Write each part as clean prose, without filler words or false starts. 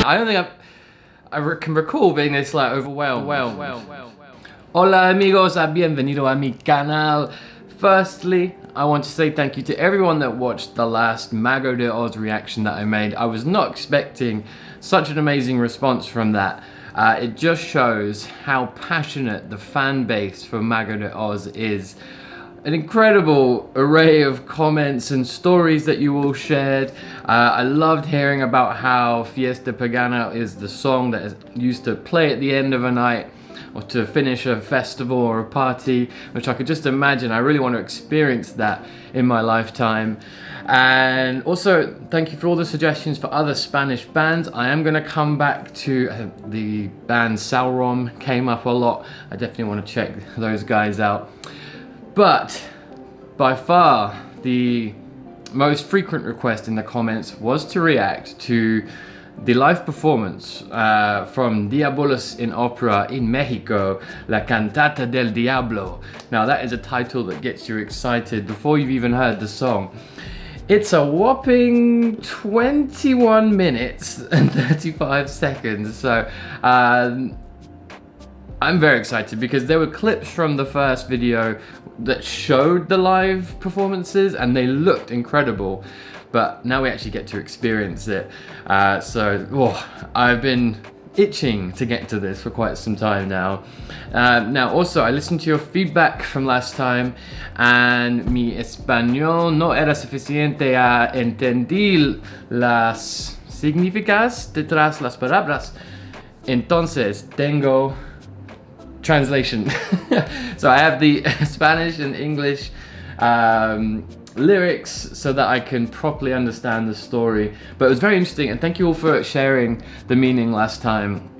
I don't think can recall being this like overwhelmed. Hola amigos, bienvenido a mi canal. Firstly, I want to say thank you to everyone that watched the last Mägo de Oz reaction that I made. I was not expecting such an amazing response from that. It just shows how passionate the fan base for Mägo de Oz is. An incredible array of comments and stories that you all shared. I loved hearing about how Fiesta Pagana is the song that is used to play at the end of a night or to finish a festival or a party, which I could just imagine. I really want to experience that in my lifetime. And also, thank you for all the suggestions for other Spanish bands. I am going to come back to the band Sauron, came up a lot. I definitely want to check those guys out. But by far the most frequent request in the comments was to react to the live performance from Diabolos in opera in Mexico, La Cantata del Diablo. Now that is a title that gets you excited before you've even heard the song. It's a whopping 21 minutes and 35 seconds, so I'm very excited because there were clips from the first video that showed the live performances and they looked incredible, but now we actually get to experience it. I've been itching to get to this for quite some time now. Now also, I listened to your feedback from last time and mi español no era suficiente a entender las significadas detrás las palabras. Entonces tengo translation. So I have the Spanish and English lyrics so that I can properly understand the story. But it was very interesting, and thank you all for sharing the meaning last time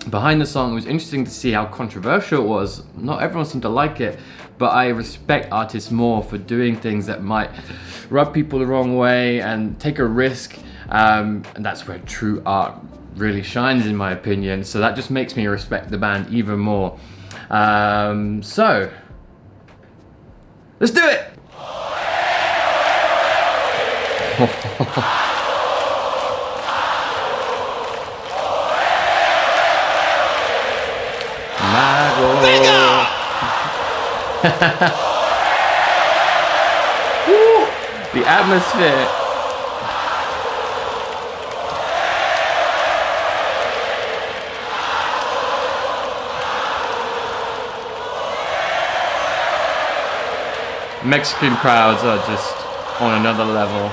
behind the song. It was interesting to see how controversial it was. Not everyone seemed to like it, but I respect artists more for doing things that might rub people the wrong way and take a risk, and that's where true art really shines, in my opinion. So that just makes me respect the band even more. So let's do it. Mägo. The atmosphere. Mexican crowds are just on another level.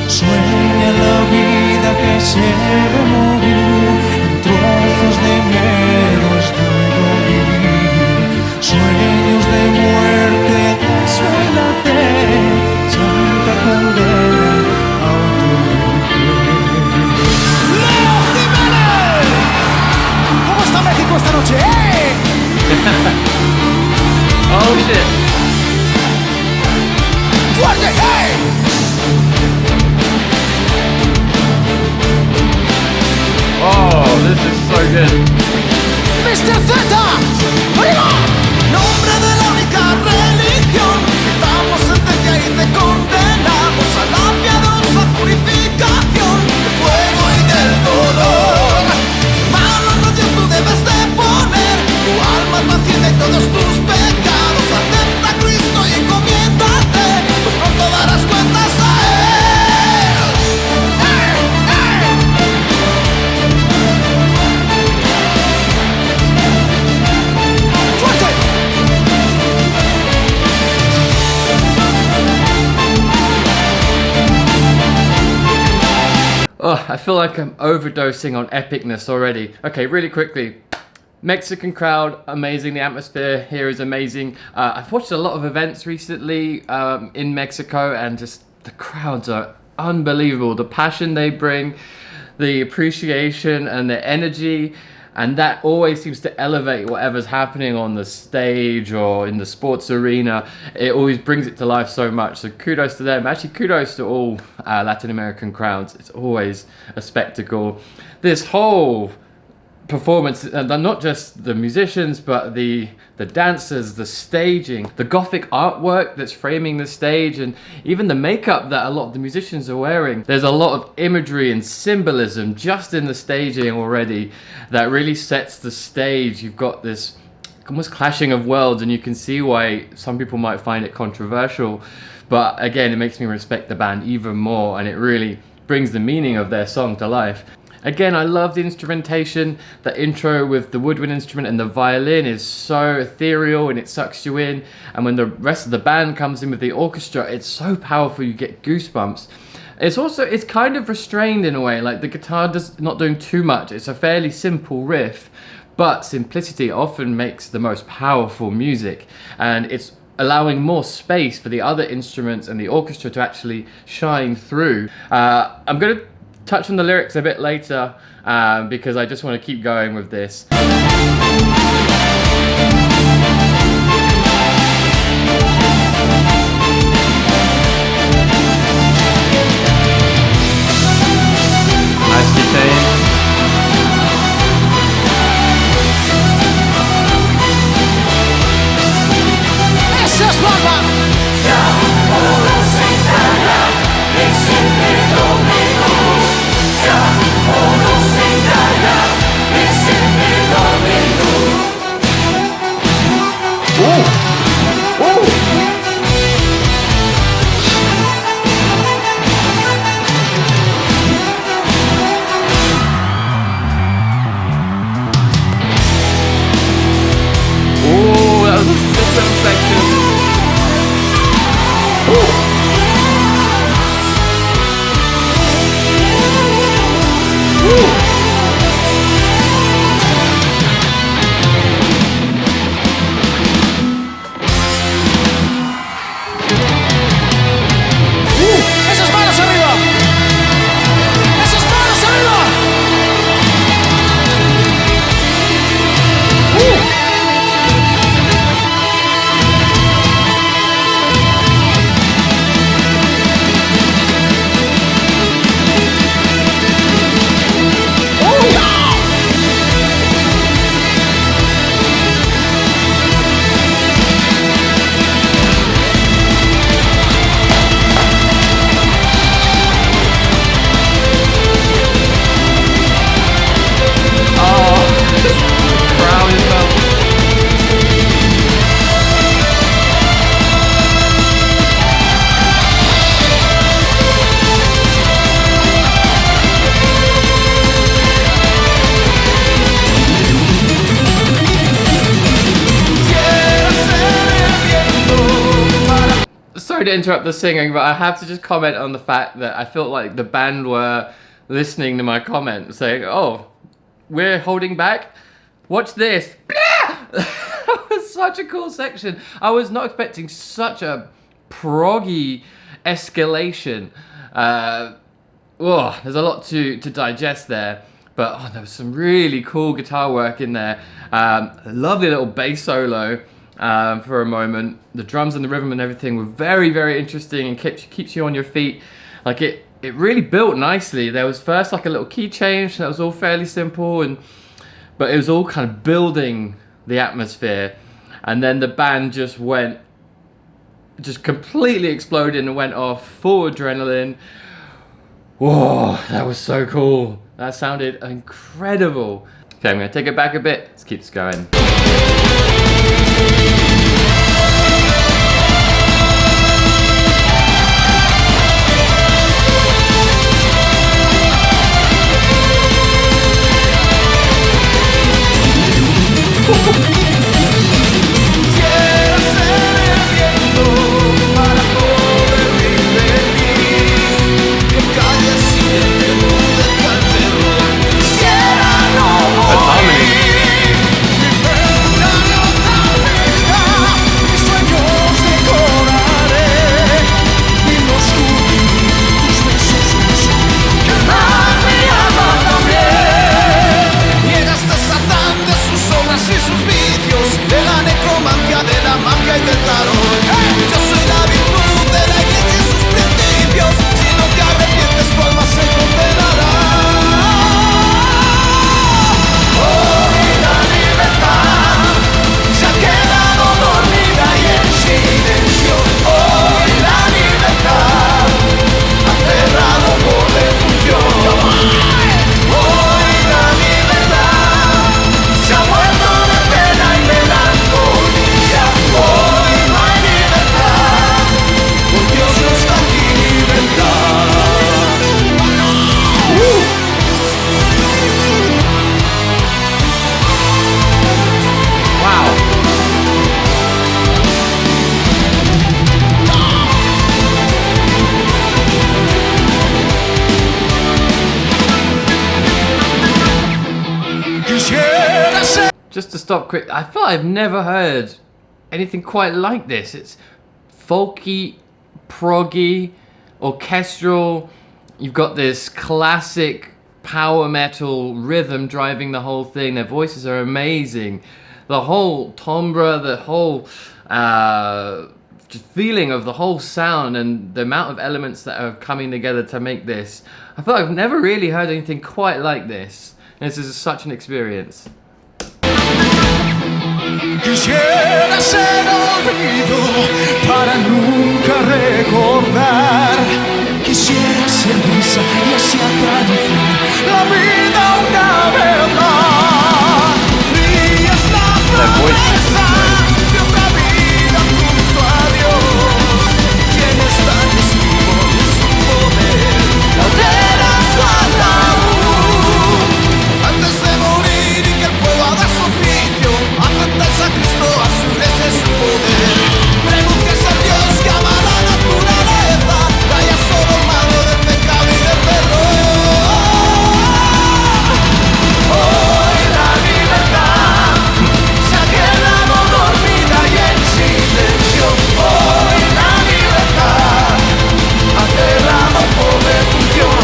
Sueña la vida que se debe morir, en trozos de miedos debo vivir. Sueños de muerte, desvélate, santa condena, autolibre. ¡Leo Jiménez! ¿Cómo está México esta noche, Oh shit! ¡Fuerte, hey! Oh, this is so good. Mr. Z, ¡arriba! Nombre de la única religión, damos sentencia y te condenamos a la piadosa purificación del fuego y del dolor. Mano no Dios tú debes de poner tu alma paciente y todos tus pecados atenta Oh, I feel like I'm overdosing on epicness already. Okay, really quickly. Mexican crowd, amazing. The atmosphere here is amazing. I've watched a lot of events recently in Mexico, and just the crowds are unbelievable. The passion they bring, the appreciation and the energy, and that always seems to elevate whatever's happening on the stage or in the sports arena. It always brings it to life so much. So kudos to them. Actually, kudos to all Latin American crowds. It's always a spectacle. This whole performance, and not just the musicians, but the dancers, the staging, the gothic artwork that's framing the stage, and even the makeup that a lot of the musicians are wearing. There's a lot of imagery and symbolism just in the staging already that really sets the stage. You've got this almost clashing of worlds, and you can see why some people might find it controversial, but again, it makes me respect the band even more, and it really brings the meaning of their song to life. Again, I love the instrumentation. The intro with the woodwind instrument and the violin is so ethereal, and it sucks you in. And when the rest of the band comes in with the orchestra, it's so powerful, you get goosebumps. It's kind of restrained in a way, like the guitar not doing too much. It's a fairly simple riff, but simplicity often makes the most powerful music. And it's allowing more space for the other instruments and the orchestra to actually shine through. I'm going to touch on the lyrics a bit later because I just want to keep going with this. Nice guitar. Esa es Bamba. Ya uno se encarga de siempre dominó. Ya uno se encarga de siempre dominó. That was a system section. Esas manos arriba. Esas manos arriba. Sorry to interrupt the singing, but I have to just comment on the fact that I felt like the band were listening to my comment, saying, "Oh, we're holding back. Watch this." That was such a cool section. I was not expecting such a proggy escalation. There's a lot to digest there, but there was some really cool guitar work in there. Lovely little bass solo. For a moment, the drums and the rhythm and everything were very, very interesting and keeps you on your feet. Like it really built nicely. There was first like a little key change that was all fairly simple, but it was all kind of building the atmosphere, and then the band just completely exploded and went off full adrenaline. Whoa, that was so cool. That sounded incredible. Okay, I'm gonna take it back a bit. Let's keep this going. Quiero ser el viento para poder vivir, que calles y te mudes. just to stop quick, I feel I've never heard anything quite like this. It's folky, proggy, orchestral. You've got this classic power metal rhythm driving the whole thing. Their voices are amazing. The whole timbre, the whole just feeling of the whole sound and the amount of elements that are coming together to make this. I feel like I've never really heard anything quite like this. And this is such an experience. Quisiera ser olvido para nunca recordar. Quisiera ser brisa y así acariciar la vida una vez más. Fría es la promesa de una vida junto a Dios. Tienes tan esquivo de su poder, la hoguera su ataúd. Antes de morir y que el fuego haga su oficio, aceptes a Cristo, a su iglesia y su poder. Prenuncies a Dios que ama la naturaleza, vaya solo mano del pecado y del terror. Hoy la libertad se ha quedado dormida y en silencio. Hoy la libertad ha cerrado pobre función.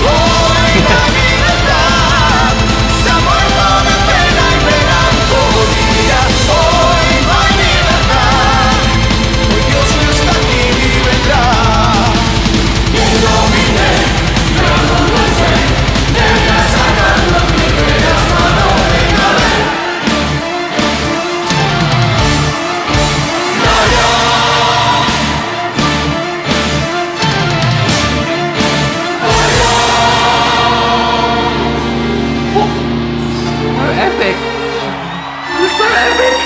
Hoy la libertad se ha muerto de pena y melancolía. Hoy no hay libertad, hoy Dios no está aquí y vendrá. Y domine, pero no sé, deja sacar los primeras manos de caber. So epic. It's so epic.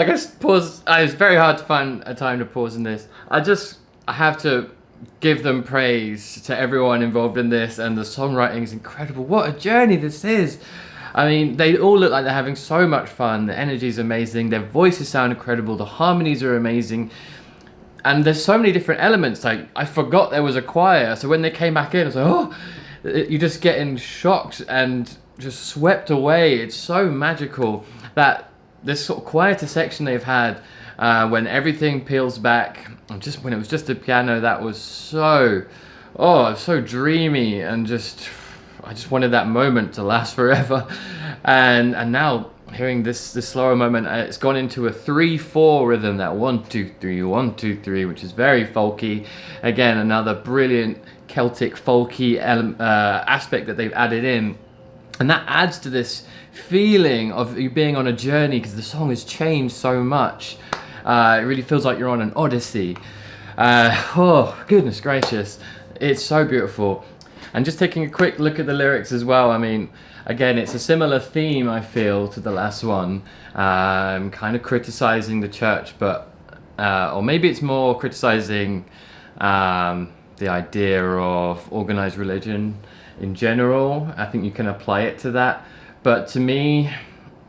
guess pause. It's very hard to find a time to pause in this. I have to give them praise to everyone involved in this, and the songwriting is incredible. What a journey this is. I mean, they all look like they're having so much fun. The energy is amazing. Their voices sound incredible. The harmonies are amazing. And there's so many different elements. Like, I forgot there was a choir. So when they came back in, I was like, oh, you're just getting shocked and just swept away. It's so magical that this sort of quieter section they've had, when everything peels back, and just when it was just a piano, that was so dreamy, and I just wanted that moment to last forever. And now hearing this slower moment, it's gone into a 3/4 rhythm, that 1 2 3 1 2 3, which is very folky. Again, another brilliant Celtic folky aspect that they've added in, and that adds to this feeling of you being on a journey, because the song has changed so much. It really feels like you're on an odyssey. Oh goodness gracious, it's so beautiful. And just taking a quick look at the lyrics as well, I mean, again, it's a similar theme, I feel, to the last one. Kind of criticizing the church, but or maybe it's more criticizing the idea of organized religion in general. I think you can apply it to that. But to me,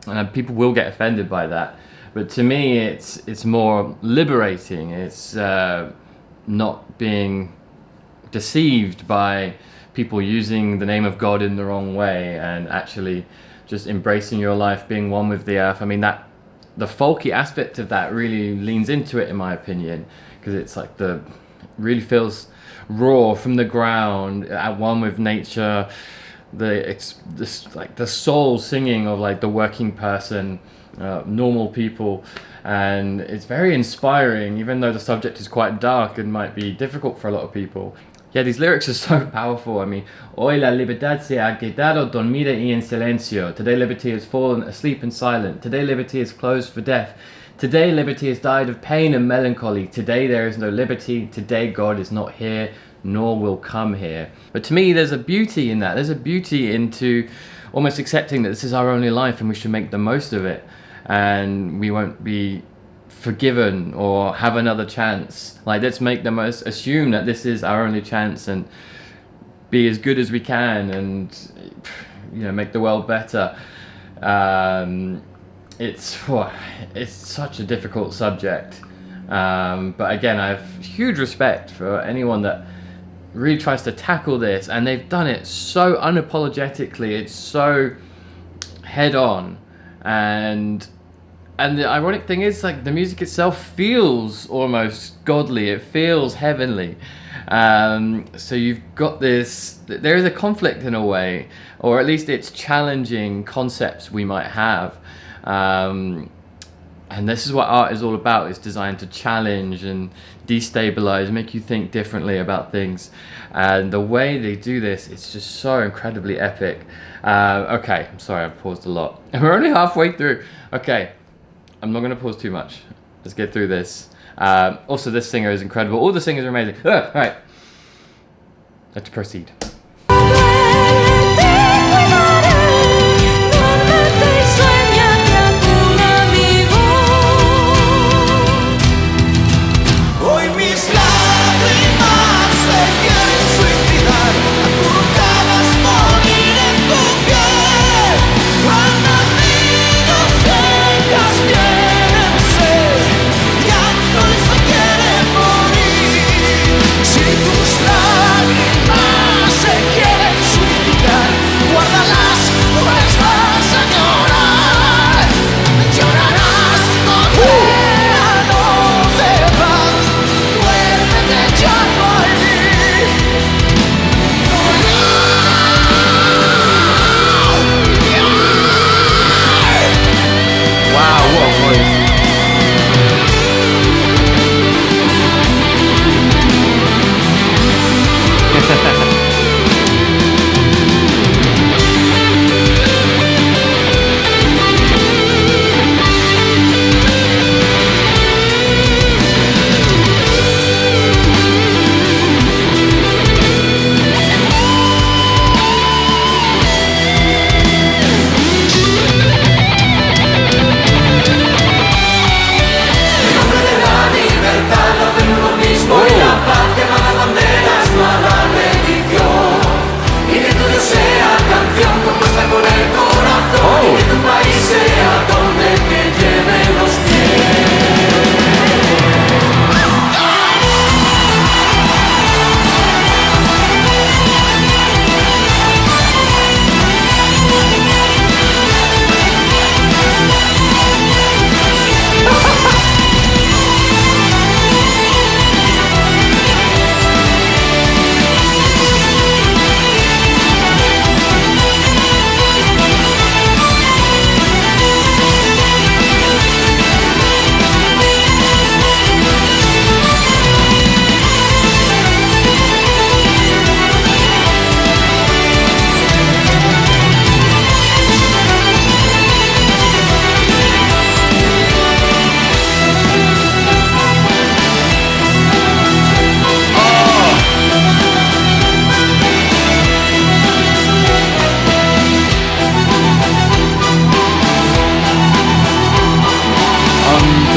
and people will get offended by that, but to me it's more liberating. It's not being deceived by people using the name of God in the wrong way, and actually just embracing your life, being one with the earth. I mean, that the folky aspect of that really leans into it, in my opinion, because it's like really feels raw from the ground, at one with nature. The soul singing of like the working person, normal people, and it's very inspiring, even though the subject is quite dark and might be difficult for a lot of people. Yeah, these lyrics are so powerful. I mean, hoy la libertad se ha quedado dormida y en silencio. Today liberty has fallen asleep and silent. Today liberty is closed for death. Today liberty has died of pain and melancholy. Today there is no liberty. Today God is not here, nor will come here. But to me, there's a beauty in that. There's a beauty into almost accepting that this is our only life and we should make the most of it. And we won't be forgiven or have another chance. Like, let's make the most, assume that this is our only chance and be as good as we can, and make the world better. It's such a difficult subject, but again, I have huge respect for anyone that really tries to tackle this, and they've done it so unapologetically. It's so head on, and the ironic thing is, like, the music itself feels almost godly. It feels heavenly. So you've got this, there is a conflict in a way, or at least it's challenging concepts we might have. And this is what art is all about. It's designed to challenge and destabilize, make you think differently about things. And the way they do this, it's just so incredibly epic. Okay, I'm sorry, I paused a lot. And we're only halfway through. Okay, I'm not going to pause too much. Let's get through this. Also, this singer is incredible. All the singers are amazing. All right, let's proceed. Si tus lágrimas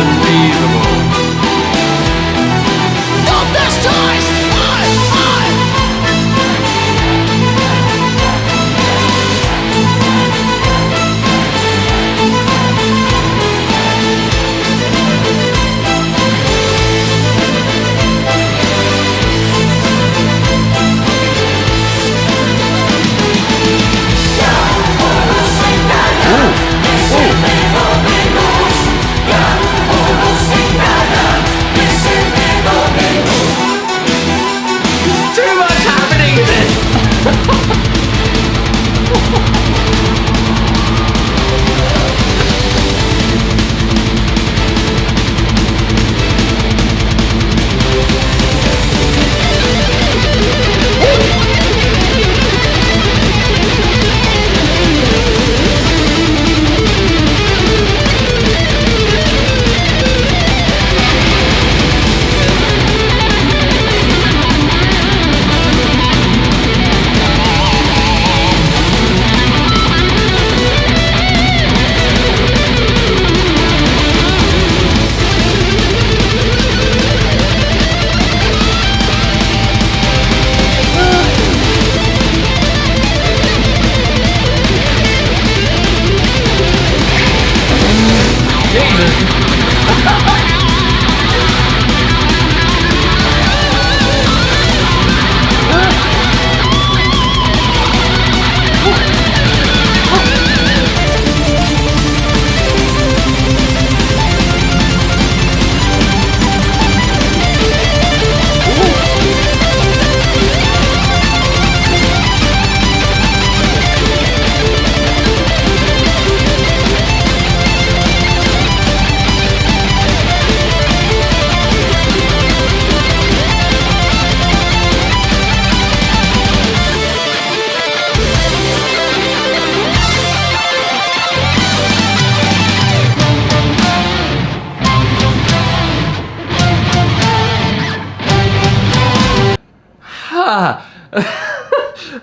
unbelievable. ¿Dónde estáis? ¡Ay, ay! Too much happening in this.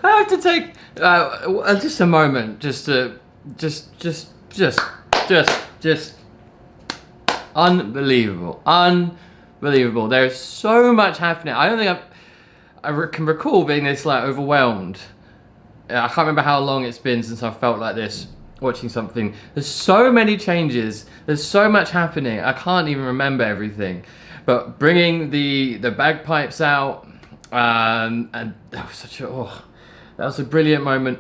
I have to take just a moment, just unbelievable. There's so much happening. I don't think can recall being this like overwhelmed. I can't remember how long it's been since I felt like this watching something. There's so many changes. There's so much happening. I can't even remember everything. But bringing the bagpipes out, and that was a brilliant moment.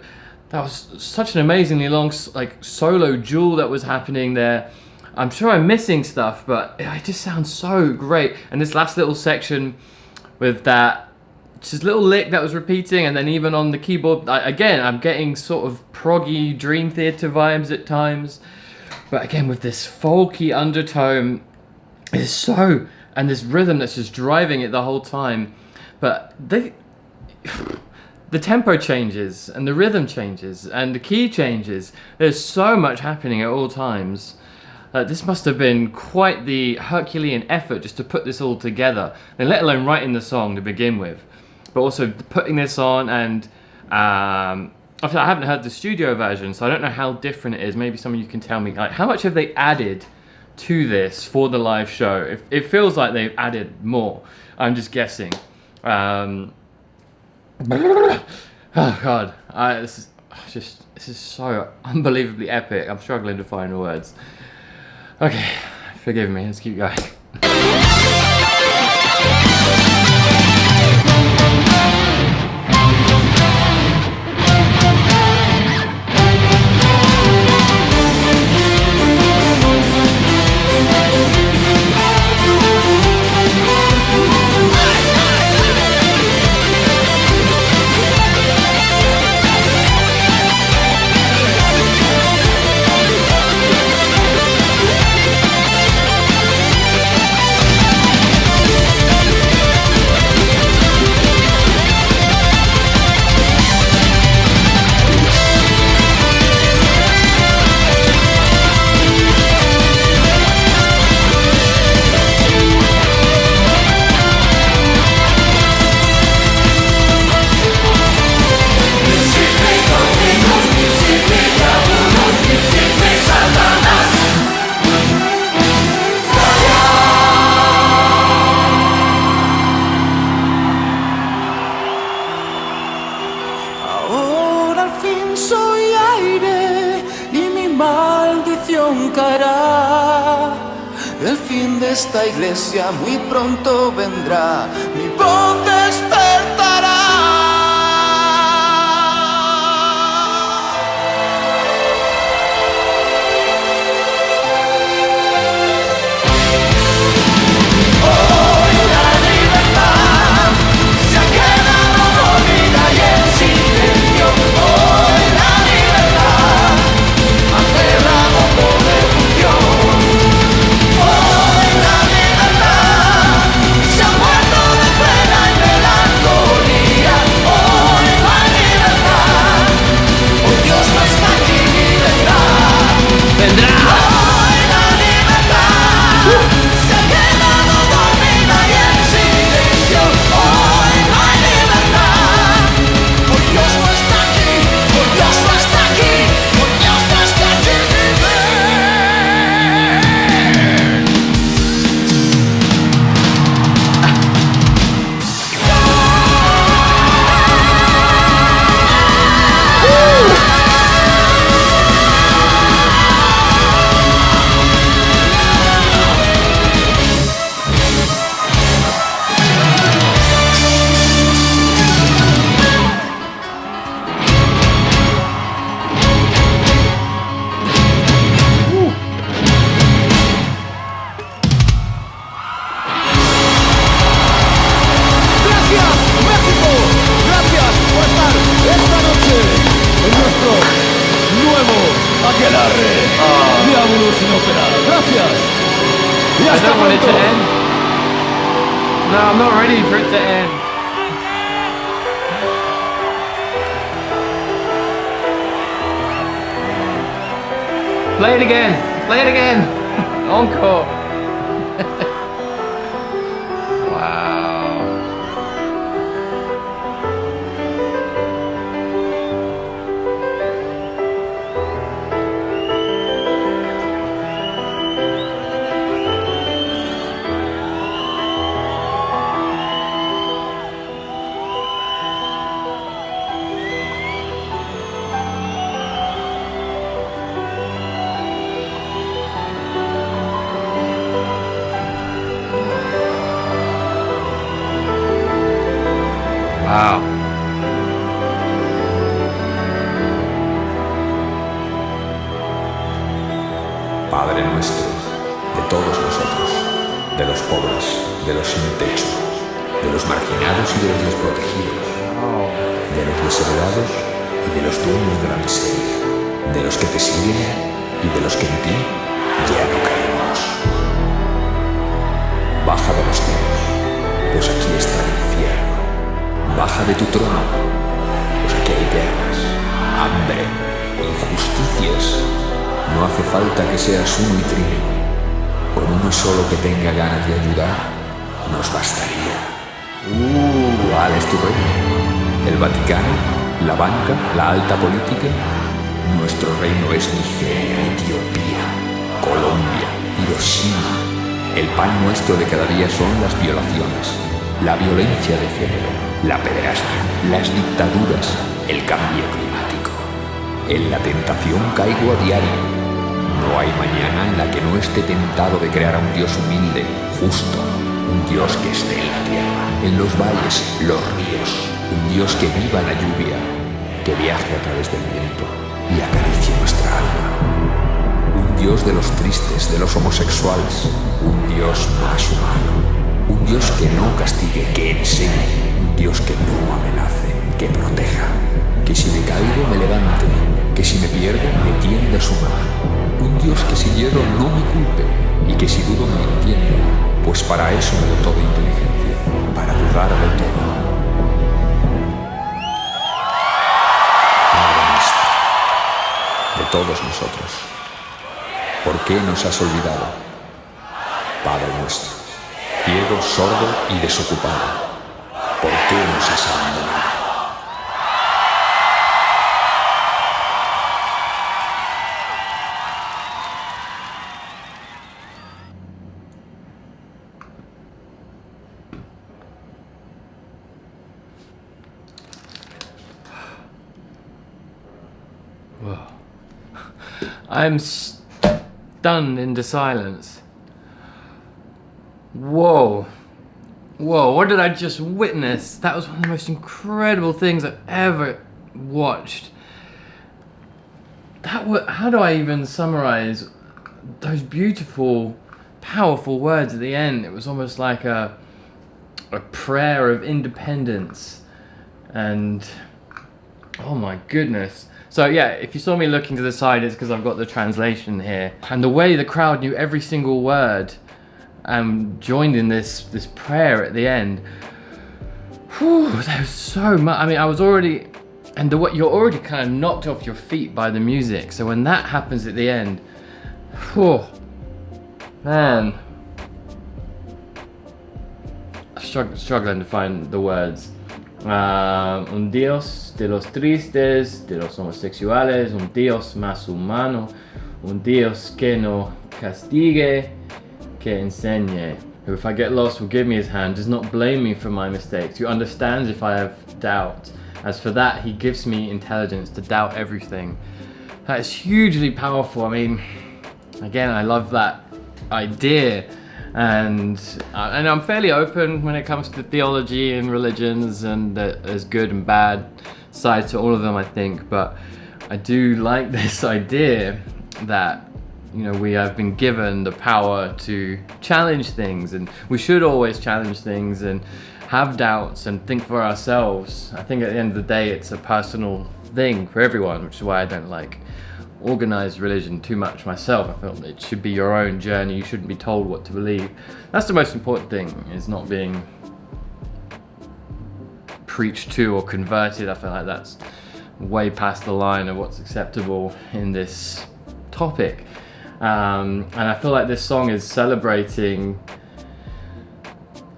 That was such an amazingly long like solo duel that was happening there. I'm sure I'm missing stuff, but it just sounds so great. And this last little section with that just little lick that was repeating, and then even on the keyboard, again, I'm getting sort of proggy Dream Theater vibes at times. But again, with this folky undertone, it's so, and this rhythm that's just driving it the whole time. But the tempo changes, and the rhythm changes, and the key changes. There's so much happening at all times. This must have been quite the Herculean effort just to put this all together, and let alone writing the song to begin with. But also putting this on, and I haven't heard the studio version, so I don't know how different it is. Maybe some of you can tell me, like, how much have they added to this for the live show? It feels like they've added more. I'm just guessing. Oh God, this is so unbelievably epic. I'm struggling to find the words. Okay, forgive me. Let's keep going. fin de esta iglesia muy pronto vendrá, mi voz despertará. Hoy la libertad se ha quedado dormida y en silencio. Hoy la libertad ha cerrado por defunción. Hoy la libertad se ha muerto de pena y melancolía. Hoy no hay libertad, hoy Dios no está aquí y vendrá. ¡Vendrá! Hoy la libertad se ha quedado dormida y en silencio. Hoy no hay libertad, hoy Dios no está aquí, hoy Dios no está aquí, hoy Dios no está aquí. Gracias, México. Gracias por estar esta noche en nuestro nuevo aquelarre. Diablo sin ópera. Gracias. Y I hasta don't want it to pronto. end. No, I'm not ready for it to end. Play it again. Play it again. Encore. Wow. Wow. Padre nuestro, de todos nosotros, de los pobres, de los sin techo, de los marginados y de los desprotegidos, de los desheredados y de los dueños de la miseria, de los que te siguen y de los que en ti ya no creemos. Baja de los cielos, pues aquí está el infierno. Baja de tu trono, pues aquí hay guerras, hambre, injusticias. No hace falta que seas uno y trino. Con uno solo que tenga ganas de ayudar, nos bastaría. ¿Cuál es tu reino? ¿El Vaticano? ¿La banca? ¿La alta política? Nuestro reino es Nigeria, Etiopía, Colombia, Hiroshima. El pan nuestro de cada día son las violaciones, la violencia de género, la pederastia, las dictaduras, el cambio climático. En la tentación caigo a diario. No hay mañana en la que no esté tentado de crear a un Dios humilde, justo, un Dios que esté en la tierra, en los valles, los ríos, un Dios que viva la lluvia, que viaje a través del viento y acaricie nuestra alma. Un Dios de los tristes, de los homosexuales, un Dios más humano, un Dios que no castigue, que enseñe, un Dios que no amenace, que proteja, que si me caigo me levante, que si me pierdo me tienda su mano. Un Dios que si hierro no me culpe y que si dudo me entienda, pues para eso me dotó de inteligencia, para dudar de todo. Padre nuestro, de todos nosotros, ¿por qué nos has olvidado? Padre nuestro, ciego, sordo y desocupado, ¿por qué nos has abandonado? I'm stunned into silence. Whoa. Whoa, what did I just witness? That was one of the most incredible things I've ever watched. How do I even summarize those beautiful, powerful words at the end? It was almost like a prayer of independence. And oh my goodness. So yeah, if you saw me looking to the side, it's because I've got the translation here. And the way the crowd knew every single word and joined in this prayer at the end. Whew, there was so much. I mean, I was already, and you're already kind of knocked off your feet by the music. So when that happens at the end, whew, man, I'm struggling to find the words. Un Dios de los tristes, de los homosexuales, un Dios más humano, un Dios que no castigue, que enseñe. Who, if I get lost, will give me his hand, does not blame me for my mistakes, who understands if I have doubt. As for that, he gives me intelligence to doubt everything. That is hugely powerful. I mean, again, I love that idea. And I'm fairly open when it comes to theology and religions, and there's good and bad sides to all of them, I think. But I do like this idea that, you know, we have been given the power to challenge things, and we should always challenge things and have doubts and think for ourselves. I think at the end of the day, it's a personal thing for everyone, which is why I don't like organized religion too much myself. I feel it should be your own journey. You shouldn't be told what to believe. That's the most important thing, is not being preached to or converted. I feel like that's way past the line of what's acceptable in this topic. And I feel like this song is celebrating,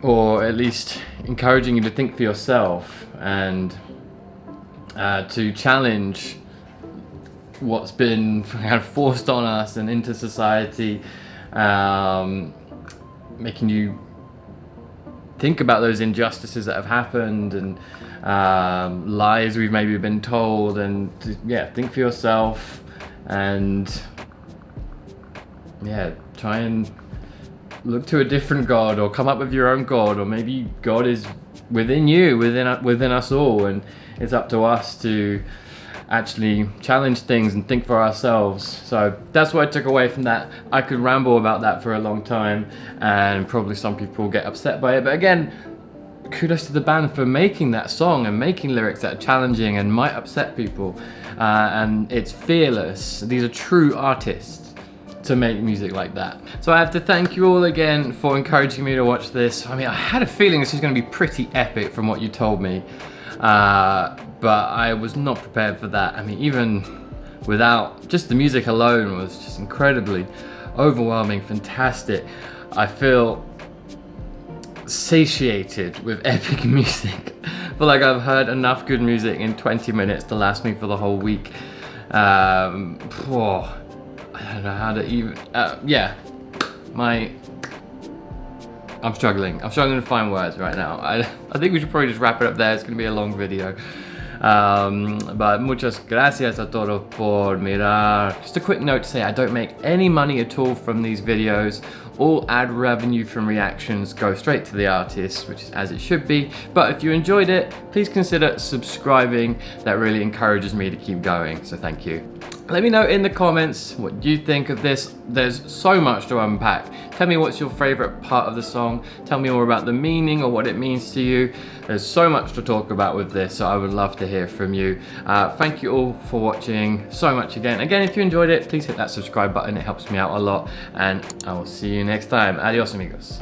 or at least encouraging you to think for yourself and to challenge what's been kind of forced on us and into society, making you think about those injustices that have happened and lies we've maybe been told, and yeah, think for yourself and yeah, try and look to a different God, or come up with your own God, or maybe God is within you, within us all, and it's up to us to actually challenge things and think for ourselves. So that's what I took away from that. I could ramble about that for a long time, and probably some people will get upset by it, but again, kudos to the band for making that song and making lyrics that are challenging and might upset people, and it's fearless. These are true artists to make music like that. So I have to thank you all again for encouraging me to watch this. I mean, I had a feeling this was going to be pretty epic from what you told me, but I was not prepared for that. I mean, even without just the music alone was just incredibly overwhelming, fantastic. I feel satiated with epic music. I feel like I've heard enough good music in 20 minutes to last me for the whole week. I don't know how to even, I'm struggling to find words right now. I think we should probably just wrap it up there. It's gonna be a long video. But muchas gracias a todos por mirar. Just a quick note to say, I don't make any money at all from these videos. All ad revenue from reactions go straight to the artist, which is as it should be. But if you enjoyed it, please consider subscribing. That really encourages me to keep going, so thank you. Let me know in the comments what you think of this. There's so much to unpack. Tell me what's your favorite part of the song. Tell me more about the meaning or what it means to you. There's so much to talk about with this, so I would love to hear from you. Thank you all for watching so much again. Again, if you enjoyed it, please hit that subscribe button. It helps me out a lot, and I will see you next time. Adios, amigos.